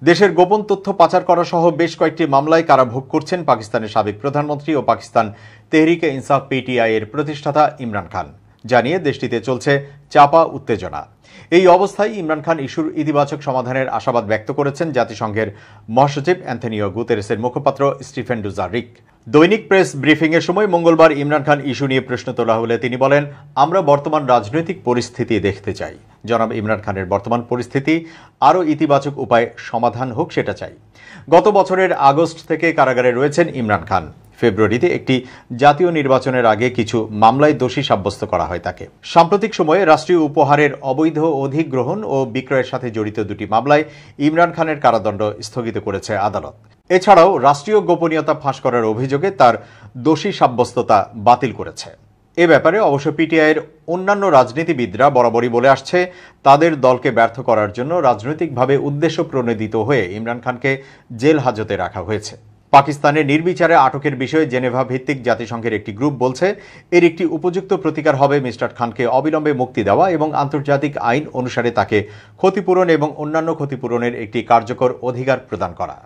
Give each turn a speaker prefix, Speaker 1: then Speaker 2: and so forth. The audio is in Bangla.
Speaker 1: দেশের গোপন তথ্য পাচার করা সহ বেশ কয়েকটি মামলায় কারাভোগ করছেন পাকিস্তানের সাবেক প্রধানমন্ত্রী ও পাকিস্তান তেহরিকে ইনসাফ পিটিআই এর প্রতিষ্ঠাতা ইমরান খান। জানিয়ে দেশটিতে চলছে চাপা উত্তেজনা। এই অবস্থায় ইমরান খান ইস্যুর ইতিবাচক সমাধানের আশাবাদ ব্যক্ত করেছেন জাতিসংঘের মহাসচিব অ্যান্থনিও গুতেরেসের মুখপাত্র স্টিফেন ডুজারিক। দৈনিক প্রেস ব্রিফিংয়ের সময় মঙ্গলবার ইমরান খান ইস্যু নিয়ে প্রশ্ন তোলা হলে তিনি বলেন, আমরা বর্তমান রাজনৈতিক পরিস্থিতি দেখতে চাই। জনাব ইমরান খানের বর্তমান পরিস্থিতি আরও ইতিবাচক উপায়ে সমাধান হোক সেটা চাই। গত বছরের আগস্ট থেকে কারাগারে রয়েছেন ইমরান খান। ফেব্রুয়ারিতে একটি জাতীয় নির্বাচনের আগে কিছু মামলায় দোষী সাব্যস্ত করা হয় তাকে। সাম্প্রতিক সময়ে রাষ্ট্রীয় উপহারের অবৈধ অধিগ্রহণ ও বিক্রয়ের সাথে জড়িত দুটি মামলায় ইমরান খানের কারাদণ্ড স্থগিত করেছে আদালত। এছাড়াও রাষ্ট্রীয় গোপনীয়তা ফাঁস করার অভিযোগে তার দোষী সাব্যস্ততা বাতিল করেছে। এ ব্যাপারে অবশ্য পিটিআইয়ের অন্যান্য রাজনীতিবিদরা বরাবরই বলে আসছে, তাদের দলকে ব্যর্থ করার জন্য রাজনৈতিকভাবে উদ্দেশ্য প্রণোদিত হয়ে ইমরান খানকে জেল হাজতে রাখা হয়েছে। পাকিস্তানে নির্বিচারে আটকের বিষয়ে জেনেভা ভিত্তিক জাতিসংঘের একটি গ্রুপ বলছে, এর একটি উপযুক্ত প্রতিকার হবে মিস্টার খানকে অবিলম্বে মুক্তি দেওয়া এবং আন্তর্জাতিক আইন অনুসারে তাকে ক্ষতিপূরণ এবং অন্যান্য ক্ষতিপূরণের একটি কার্যকর অধিকার প্রদান করা।